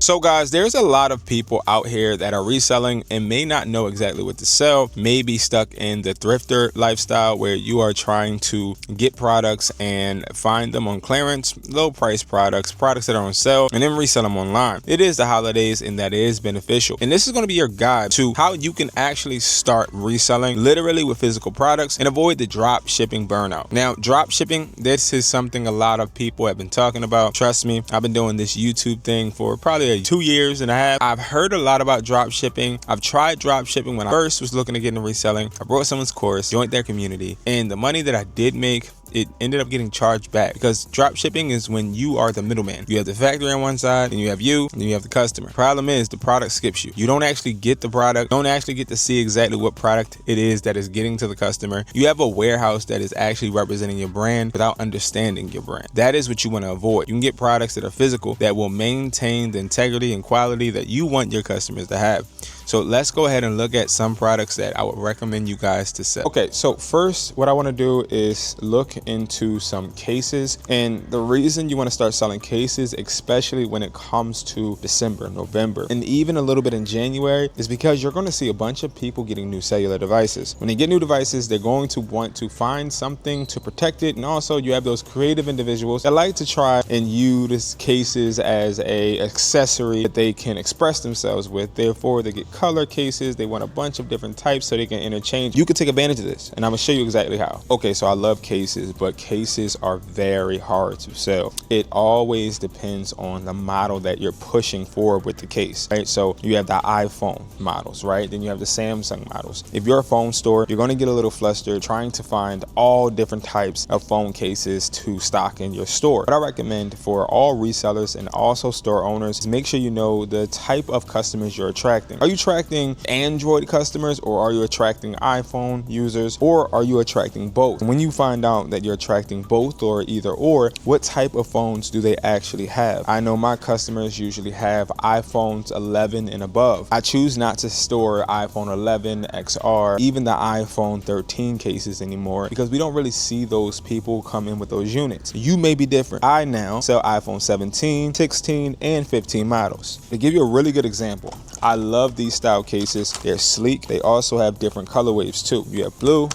So guys, there's a lot of people out here that are reselling and may not know exactly what to sell, may be stuck in the thrifter lifestyle where you are trying to get products and find them on clearance, low price products that are on sale, and then resell them online. It is the holidays and that is beneficial. And this is going to be your guide to how you can actually start reselling literally with physical products and avoid the drop shipping burnout. Now, drop shipping, this is something a lot of people have been talking about. Trust me, I've been doing this YouTube thing for probably 2 years and a half. I've heard a lot about drop shipping. I've tried drop shipping when I first was looking to get into reselling. I brought someone's course, joined their community, and the money that I did make, it ended up getting charged back, because drop shipping is when you are the middleman. You have the factory on one side, and you have you, and then you have the customer. Problem is, the product skips you. You don't actually get the product, don't actually get to see exactly what product it is that is getting to the customer. You have a warehouse that is actually representing your brand without understanding your brand. That is what you want to avoid. You can get products that are physical that will maintain the integrity and quality that you want your customers to have. So let's go ahead and look at some products that I would recommend you guys to sell. Okay, so first, what I want to do is look into some cases. And the reason you want to start selling cases, especially when it comes to December, November, and even a little bit in January, is because you're going to see a bunch of people getting new cellular devices. When they get new devices, they're going to want to find something to protect it. And also you have those creative individuals that like to try and use cases as a accessory that they can express themselves with. Therefore, they get color cases. They want a bunch of different types so they can interchange. You can take advantage of this, and I'm gonna show you exactly how. Okay, so I love cases, but cases are very hard to sell. It always depends on the model that you're pushing forward with the case, right? So you have the iPhone models, right? Then you have the Samsung models. If you're a phone store, you're gonna get a little flustered trying to find all different types of phone cases to stock in your store. What I recommend for all resellers and also store owners is make sure you know the type of customers you're attracting. Are you attracting Android customers, or are you attracting iPhone users, or are you attracting both? And when you find out that you're attracting both or either or, what type of phones do they actually have? I know my customers usually have iPhones 11 and above. I choose not to store iPhone 11 XR, even the iPhone 13 cases anymore, because we don't really see those people come in with those units. You may be different. I now sell iPhone 17, 16, and 15 models. To give you a really good example, I love these style cases. They're sleek. They also have different color waves too. You have blue,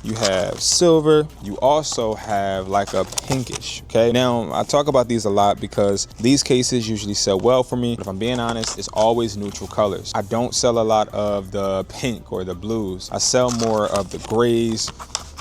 you have silver, you also have like a pinkish. Okay, now I talk about these a lot because these cases usually sell well for me, but if I'm being honest, it's always neutral colors. I don't sell a lot of the pink or the blues. I sell more of the grays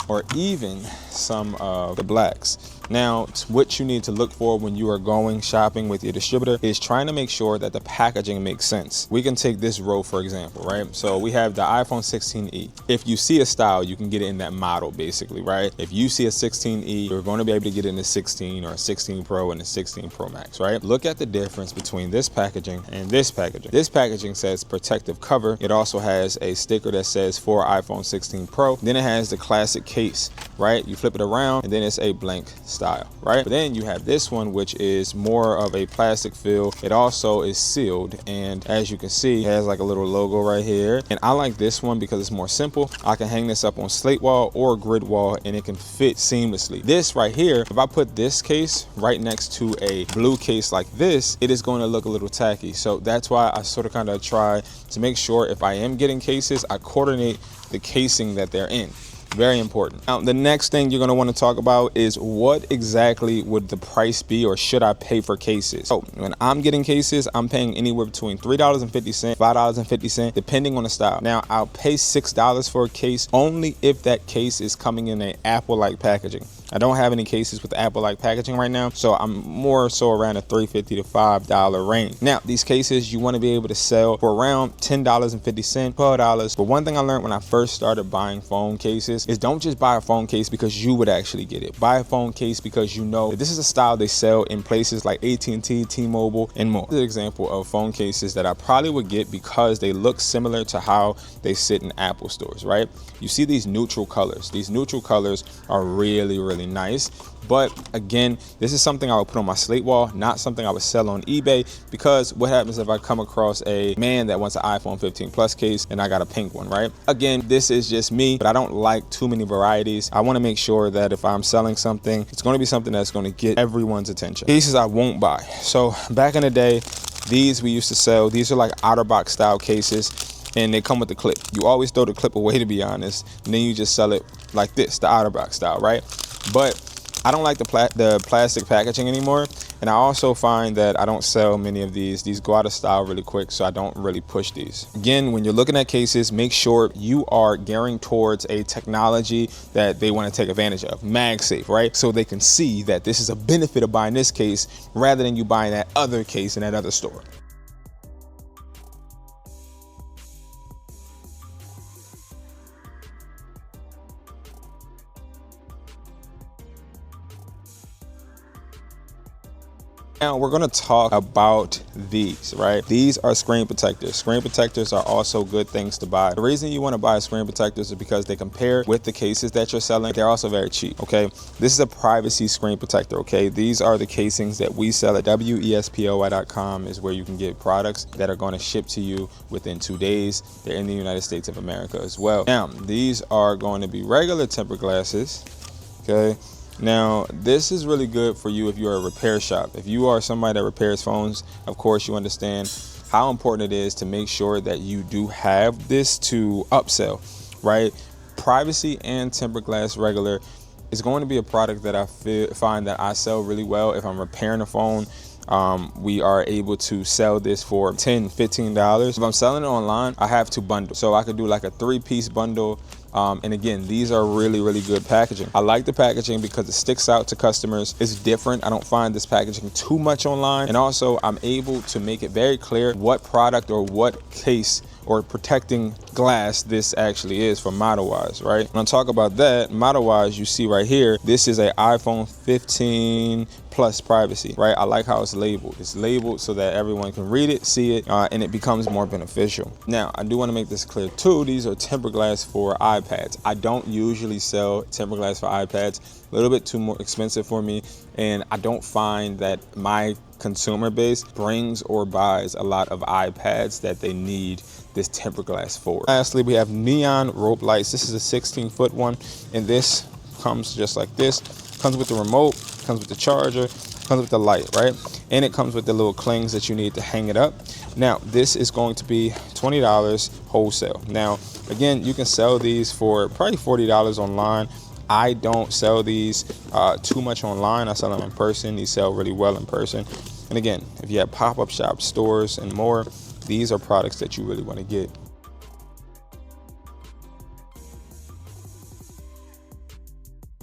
or even some of the blacks. Now, what you need to look for when you are going shopping with your distributor is trying to make sure that the packaging makes sense. We can take this row, for example, right? So we have the iPhone 16e. If you see a style, you can get it in that model, basically, right? If you see a 16e, you're going to be able to get it in a 16 or a 16 Pro and a 16 Pro Max, right? Look at the difference between this packaging and this packaging. This packaging says protective cover. It also has a sticker that says for iPhone 16 Pro. Then it has the classic case, right? You flip it around and then it's a blank style, right? But then you have this one, which is more of a plastic feel. It also is sealed, and as you can see, it has like a little logo right here. And I like this one because it's more simple. I can hang this up on slate wall or grid wall and it can fit seamlessly. This right here, if I put this case right next to a blue case like this, it is going to look a little tacky. So that's why I sort of kind of try to make sure if I am getting cases, I coordinate the casing that they're in. Very important. Now, the next thing you're going to want to talk about is what exactly would the price be, or should I pay for cases? So when I'm getting cases, I'm paying anywhere between $3.50, $5.50, depending on the style. Now, I'll pay $6 for a case only if that case is coming in an Apple-like packaging. I don't have any cases with Apple-like packaging right now, so I'm more so around a $3.50 to $5 range. Now, these cases you want to be able to sell for around $10.50, $12. But one thing I learned when I first started buying phone cases is don't just buy a phone case because you would actually get it. Buy a phone case because you know that this is a style they sell in places like AT&T, T-Mobile, and more. This is an example of phone cases that I probably would get because they look similar to how they sit in Apple stores, right? You see these neutral colors. These neutral colors are really, really nice. But again, this is something I would put on my slate wall, not something I would sell on eBay, because what happens if I come across a man that wants an iPhone 15 Plus case and I got a pink one, right? Again, this is just me, but I don't like too many varieties. I want to make sure that if I'm selling something, it's going to be something that's going to get everyone's attention. Cases I won't buy. So back in the day, These we used to sell. These are like OtterBox style cases, and they come with the clip. You always throw the clip away, to be honest, and then you just sell it like this, the OtterBox style, right? But I don't like the plastic packaging anymore, and I also find that I don't sell many of these. These go out of style really quick, so I don't really push these. Again, when you're looking at cases, make sure you are gearing towards a technology that they want to take advantage of, MagSafe, right? So they can see that this is a benefit of buying this case rather than you buying that other case in that other store. Now we're going to talk about these, right? These are screen protectors. Screen protectors are also good things to buy. The reason you want to buy screen protectors is because they compare with the cases that you're selling. They're also very cheap, okay? This is a privacy screen protector, okay? These are the casings that we sell at wespoi.com, is where you can get products that are going to ship to you within 2 days. They're in the United States of America as well. Now, these are going to be regular tempered glasses, okay? Now, this is really good for you if you're a repair shop. If you are somebody that repairs phones, of course, you understand how important it is to make sure that you do have this to upsell, right? Privacy and tempered glass regular is going to be a product that I find that I sell really well. If I'm repairing a phone, we are able to sell this for $10, $15. If I'm selling it online, I have to bundle. So I could do like a 3-piece bundle. And again, these are really, really good packaging. I like the packaging because it sticks out to customers. It's different. I don't find this packaging too much online. And also, I'm able to make it very clear what product or what case or protecting glass this actually is for model wise, right? When I talk about that, model wise, you see right here, this is an iPhone 15 Plus privacy, right? I like how it's labeled. It's labeled so that everyone can read it, see it, and it becomes more beneficial. Now, I do want to make this clear too. These are tempered glass for iPads. I don't usually sell tempered glass for iPads. A little bit too more expensive for me, and I don't find that my consumer base brings or buys a lot of iPads that they need this tempered glass for. Lastly, we have neon rope lights. This is a 16-foot one, and this comes just like this. Comes with the remote, comes with the charger, comes with the light, right? And it comes with the little clings that you need to hang it up. Now, this is going to be $20 wholesale. Now, again, you can sell these for probably $40 online. I don't sell these too much online. I sell them in person. These sell really well in person. And again, if you have pop-up shops, stores, and more, these are products that you really want to get.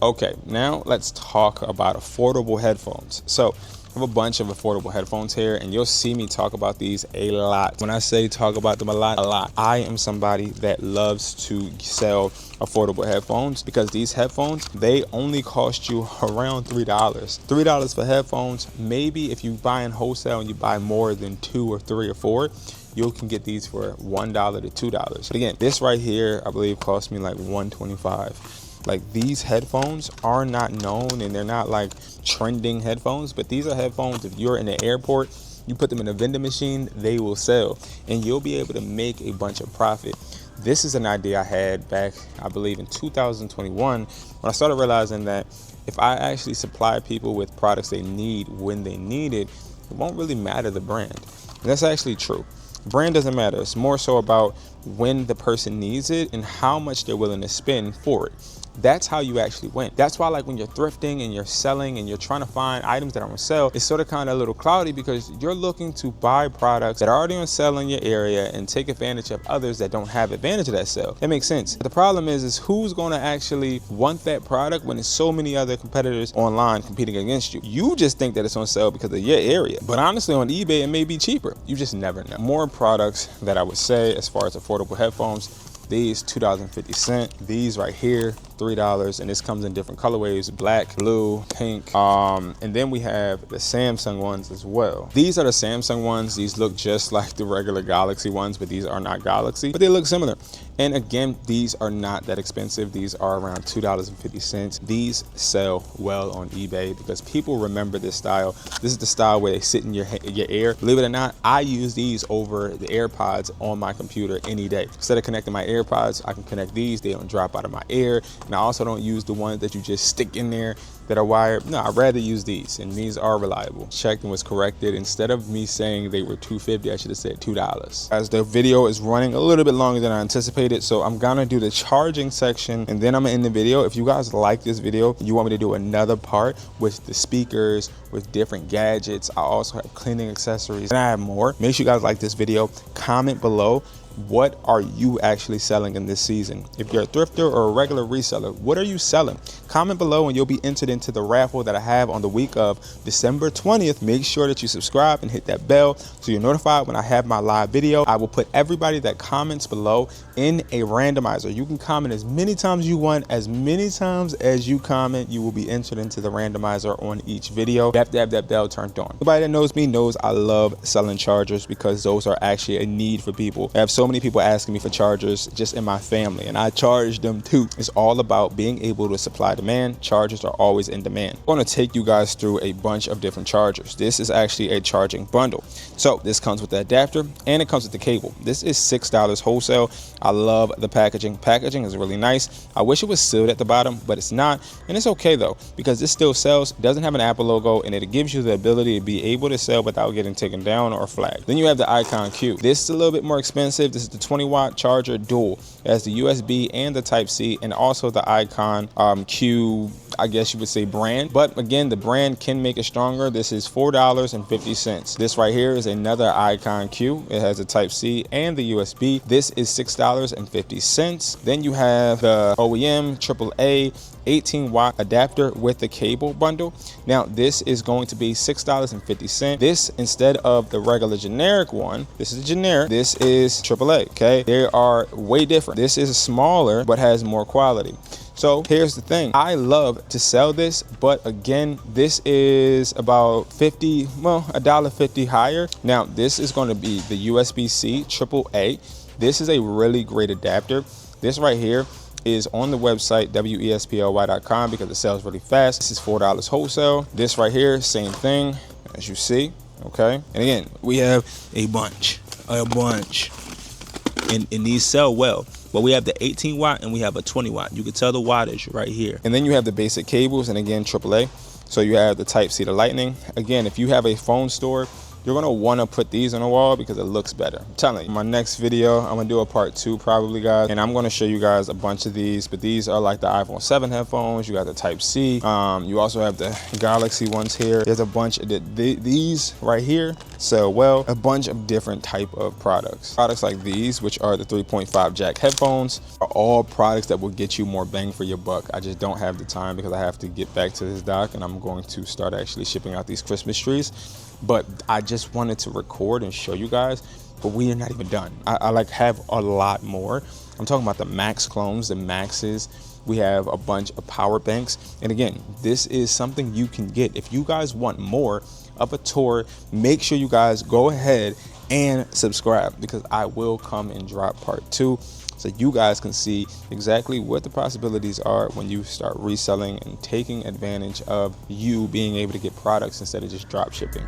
Okay, now let's talk about affordable headphones. So I have a bunch of affordable headphones here, and you'll see me talk about these a lot. When I say talk about them a lot, I am somebody that loves to sell affordable headphones, because these headphones, they only cost you around $3. $3 for headphones. Maybe if you buy in wholesale and you buy more than 2 or 3 or 4, you can get these for $1 to $2. But again, this right here, I believe cost me like $125. Like, these headphones are not known, and they're not like trending headphones, but these are headphones. If you're in the airport, you put them in a vending machine, they will sell, and you'll be able to make a bunch of profit. This is an idea I had back, I believe, in 2021, when I started realizing that if I actually supply people with products they need when they need it, it won't really matter the brand. And that's actually true. Brand doesn't matter. It's more so about when the person needs it and how much they're willing to spend for it. That's how you actually win. That's why, like, when you're thrifting and you're selling and you're trying to find items that are on sale, it's sort of kind of a little cloudy, because you're looking to buy products that are already on sale in your area and take advantage of others that don't have advantage of that sale. That makes sense. But the problem is who's going to actually want that product when there's so many other competitors online competing against you? You just think that it's on sale because of your area, but honestly, on eBay, it may be cheaper. You just never know. More products that I would say as far as affordable headphones. These $2.50. These right here, $3, and this comes in different colorways: black, blue, pink, and then we have the Samsung ones as well. These are the Samsung ones. These look just like the regular Galaxy ones, but these are not Galaxy, but they look similar. And again, these are not that expensive. These are around $2.50. These sell well on eBay because people remember this style. This is the style where they sit in your ear. Believe it or not, I use these over the AirPods on my computer any day. Instead of connecting my AirPods, I can connect these. They don't drop out of my ear. And I also don't use the ones that you just stick in there that are wired. No, I'd rather use these, and these are reliable. Checked and was corrected. Instead of me saying they were $2.50, I should have said $2. As the video is running a little bit longer than I anticipated, so I'm gonna do the charging section and then I'm gonna end the video. If you guys like this video, you want me to do another part with the speakers, with different gadgets, I also have cleaning accessories, and I have more. Make sure you guys like this video. Comment below, what are you actually selling in this season? If you're a thrifter or a regular reseller, what are you selling? Comment below and you'll be entered into the raffle that I have on the week of December 20th. Make sure that you subscribe and hit that bell so you're notified when I have my live video. I will put everybody that comments below in a randomizer. You can comment as many times you want. As many times as you comment, you will be entered into the randomizer on each video. You have to have that bell turned on. Anybody that knows me knows I love selling chargers because those are actually a need for people. I have so many people asking me for chargers just in my family, and I charge them too. It's all about being able to supply demand. Chargers are always in demand. I'm going to take you guys through a bunch of different chargers. This is actually a charging bundle. So this comes with the adapter and it comes with the cable. This is $6 wholesale. I love the packaging. Packaging is really nice. I wish it was sealed at the bottom, but it's not, and it's okay though, because this still sells. It doesn't have an Apple logo, and it gives you the ability to be able to sell without getting taken down or flagged. Then you have the Icon Q. This is a little bit more expensive. This is the 20-watt charger dual. It has the USB and the Type-C, and also the Icon Q, I guess you would say, brand. But again, the brand can make it stronger. This is $4.50. This right here is another Icon Q. It has a Type-C and the USB. This is $6.50. Then you have the OEM AAA 18-watt adapter with the cable bundle. Now this is going to be $6.50. This, instead of the regular generic one, this is generic, this is AAA. Okay, they are way different. This is smaller but has more quality. So here's the thing, I love to sell this, but again, this is about $1.50 higher. Now this is going to be the USB-C AAA. This is a really great adapter. This right here is on the website wesply.com because it sells really fast. This is $4 wholesale. This right here, same thing as you see. Okay, and again, we have a bunch, and these sell well. But we have the 18-watt and we have a 20-watt. You can tell the wattage right here. And then you have the basic cables, and again, AAA. So you have the Type-C to Lightning. Again, if you have a phone store, you're gonna wanna put these on the wall because it looks better. I'm telling you, my next video, I'm gonna do a part 2 probably, guys, and I'm gonna show you guys a bunch of these, but these are like the iPhone 7 headphones. You got the Type-C. You also have the Galaxy ones here. There's a bunch of these right here sell well. A bunch of different type of products. Products like these, which are the 3.5 jack headphones, are all products that will get you more bang for your buck. I just don't have the time because I have to get back to this dock, and I'm going to start actually shipping out these Christmas trees. But I just wanted to record and show you guys, but we are not even done. I like have a lot more. I'm talking about the Max clones, the Maxes. We have a bunch of power banks. And again, this is something you can get. If you guys want more of a tour, make sure you guys go ahead and subscribe, because I will come and drop part 2 so you guys can see exactly what the possibilities are when you start reselling and taking advantage of you being able to get products instead of just drop shipping.